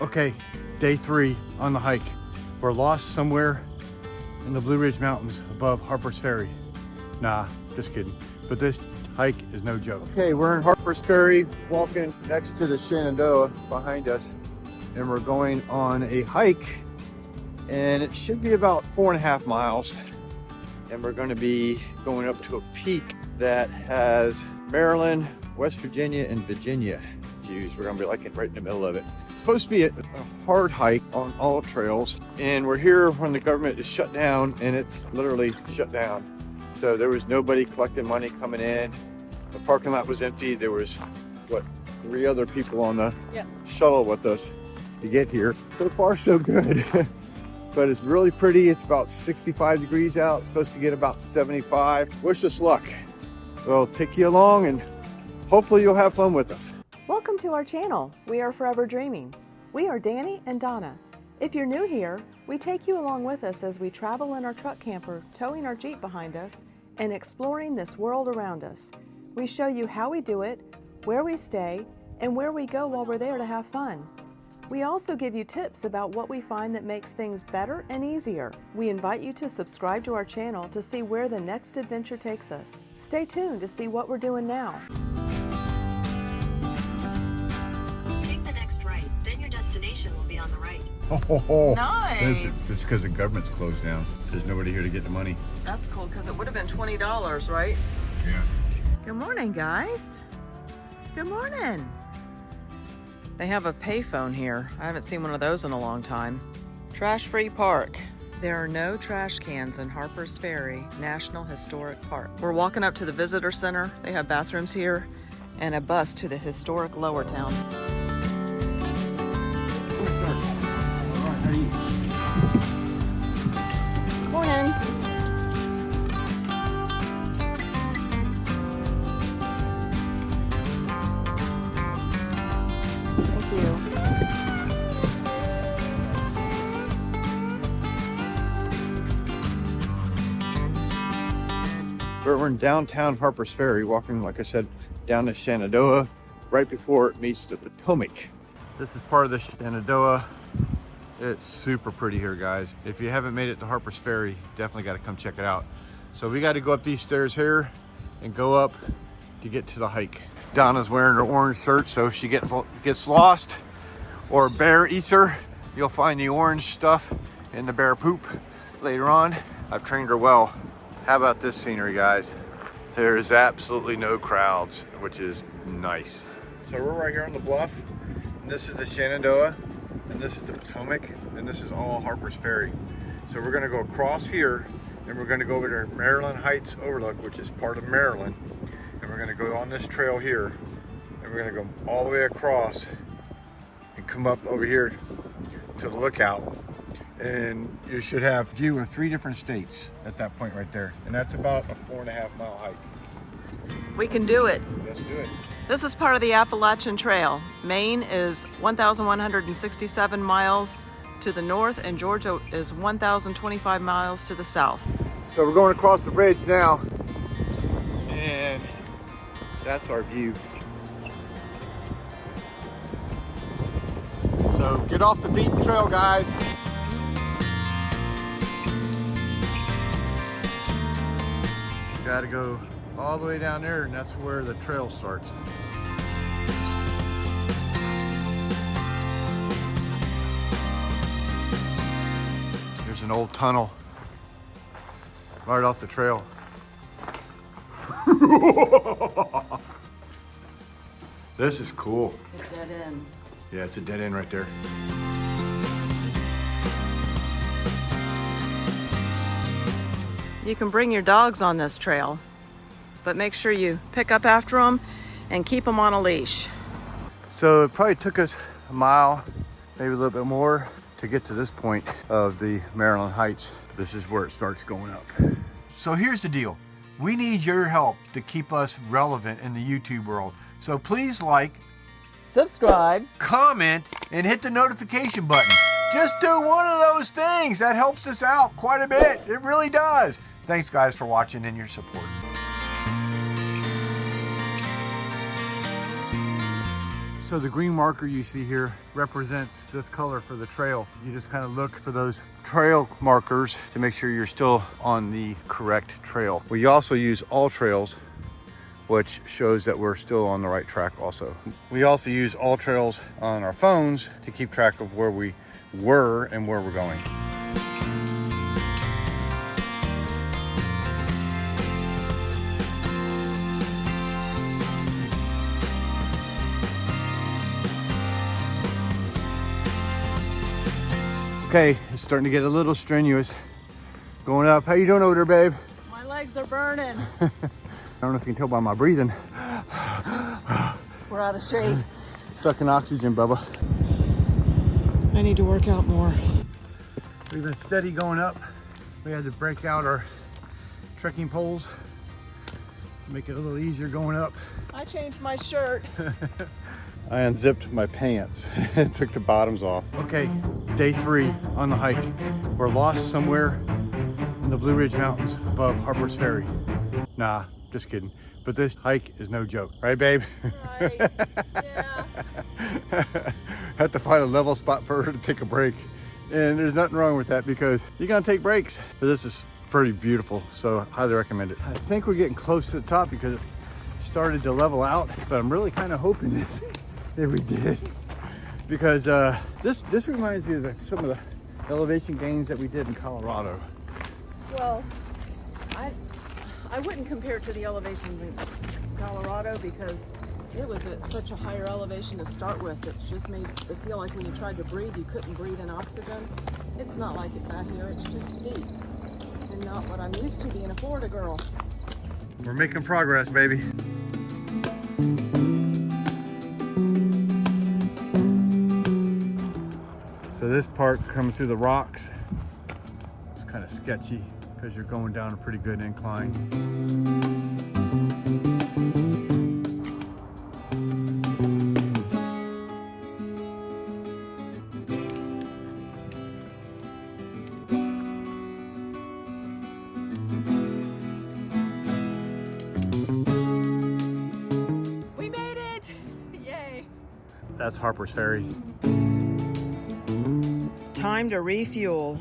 Okay, day 3 on the hike. We're lost somewhere in the Blue Ridge Mountains above Harpers Ferry. Nah, just kidding. But this hike is no joke. Okay, we're in Harpers Ferry, walking next to the Shenandoah behind us, and we're going on a hike, and it should be about 4.5 miles. And we're going to be going up to a peak that has Maryland, West Virginia, and Virginia views. We're going to be like right in the middle of it. It's supposed to be a hard hike on all trails, and we're here when the government is shut down, and it's literally shut down. So there was nobody collecting money coming in. The parking lot was empty. There was, what, 3 other people on the shuttle with us to get here. So far, so good. But it's really pretty. It's about 65 degrees out. It's supposed to get about 75. Wish us luck. We'll take you along, and hopefully you'll have fun with us. Welcome to our channel. We are Forever Dreaming. We are Danny and Donna. If you're new here, we take you along with us as we travel in our truck camper, towing our Jeep behind us, and exploring this world around us. We show you how we do it, where we stay, and where we go while we're there to have fun. We also give you tips about what we find that makes things better and easier. We invite you to subscribe to our channel to see where the next adventure takes us. Stay tuned to see what we're doing now. Take the next right, then your destination will be on the right. Oh, Nice. It's because the government's closed down. There's nobody here to get the money. That's cool because it would have been $20, right? Yeah. Good morning, guys. Good morning. They have a payphone here. I haven't seen one of those in a long time. Trash-free park. There are no trash cans in Harpers Ferry National Historic Park. We're walking up to the visitor center. They have bathrooms here and a bus to the historic Lower Town. Good morning. We're in downtown Harpers Ferry, walking, like I said, down the Shenandoah, right before it meets the Potomac. This is part of the Shenandoah. It's super pretty here, guys. If you haven't made it to Harpers Ferry, definitely got to come check it out. So we got to go up these stairs here and go up to get to the hike. Donna's wearing her orange shirt, so if she gets lost or a bear eats her, you'll find the orange stuff in the bear poop later on. I've trained her well. How about this scenery, guys? There is absolutely no crowds, which is nice. So we're right here on the bluff, and this is the Shenandoah, and this is the Potomac, and this is all Harpers Ferry. So we're gonna go across here, and we're gonna go over to Maryland Heights Overlook, which is part of Maryland, and we're gonna go on this trail here, and we're gonna go all the way across and come up over here to the lookout. And you should have view of 3 different states at that point right there. And that's about a 4.5 mile hike. We can do it. Let's do it. This is part of the Appalachian Trail. Maine is 1,167 miles to the north, and Georgia is 1,025 miles to the south. So we're going across the bridge now, and that's our view. So get off the beaten trail, guys. Got to go all the way down there, and that's where the trail starts. There's an old tunnel right off the trail. This is cool. It dead ends. Yeah, it's a dead end right there. You can bring your dogs on this trail, but make sure you pick up after them and keep them on a leash. So it probably took us a mile, maybe a little bit more, to get to this point of the Maryland Heights. This is where it starts going up. So here's the deal. We need your help to keep us relevant in the YouTube world. So please like, Subscribe, comment, and hit the notification button. Just do one of those things. That helps us out quite a bit. It really does. Thanks, guys, for watching and your support. So the green marker you see here represents this color for the trail. You just kind of look for those trail markers to make sure you're still on the correct trail. We also use all trails, which shows that we're still on the right track also. We also use all trails on our phones to keep track of where we were and where we're going. Okay, it's starting to get a little strenuous going up. How you doing over there, babe? My legs are burning. I don't know if you can tell by my breathing. We're out of shape. Sucking oxygen, Bubba. I need to work out more. We've been steady going up. We had to break out our trekking poles, make it a little easier going up. I changed my shirt. I unzipped my pants and took the bottoms off. Okay, day 3 on the hike. We're lost somewhere in the Blue Ridge Mountains above Harpers Ferry. Nah, just kidding. But this hike is no joke, right, babe? Right, yeah. Had to find a level spot for her to take a break. And there's nothing wrong with that because you're gonna take breaks. But this is pretty beautiful, so highly recommend it. I think we're getting close to the top because it started to level out, but I'm really kind of hoping that we did. Because this reminds me of some of the elevation gains that we did in Colorado. Well, I wouldn't compare to the elevations in Colorado because it was at such a higher elevation to start with. It just made it feel like when you tried to breathe, you couldn't breathe in oxygen. It's not like it back here, it's just steep. And not what I'm used to being a Florida girl. We're making progress, baby. So this part coming through the rocks, it's kind of sketchy because you're going down a pretty good incline. We made it! Yay! That's Harpers Ferry. Time to refuel.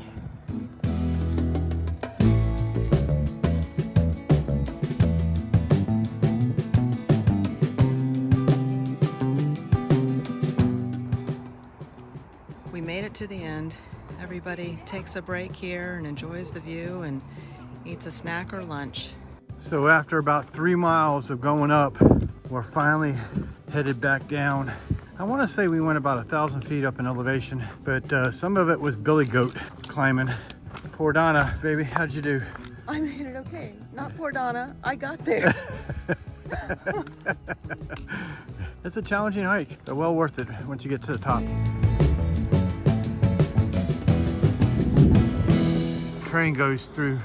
We made it to the end. Everybody takes a break here and enjoys the view and eats a snack or lunch. So after about 3 miles of going up, we're finally headed back down. I want to say we went about 1,000 feet up in elevation, but some of it was billy goat climbing. Poor Donna, baby, how'd you do? I made it okay. Not poor Donna, I got there. It's a challenging hike, but well worth it once you get to the top. The train goes through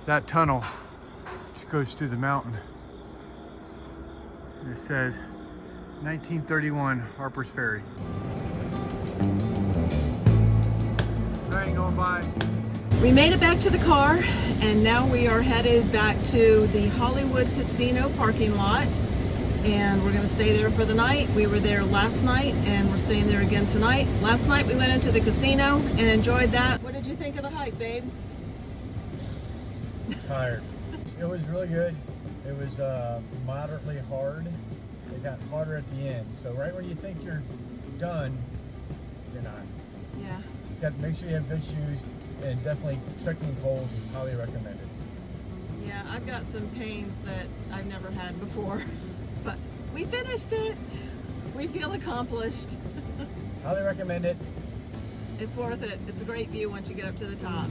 that tunnel, which goes through the mountain. And it says 1931 Harpers Ferry. Train going by. We made it back to the car and now we are headed back to the Hollywood Casino parking lot and we're going to stay there for the night. We were there last night and we're staying there again tonight. Last night we went into the casino and enjoyed that. What did you think of the hike, babe? Tired. It was really good. It was moderately hard. It got harder at the end. So right when you think you're done, you're not. Yeah. You got to make sure you have good shoes and definitely trekking poles is highly recommended. Yeah, I've got some pains that I've never had before, but we finished it. We feel accomplished. Highly recommend it. It's worth it. It's a great view once you get up to the top.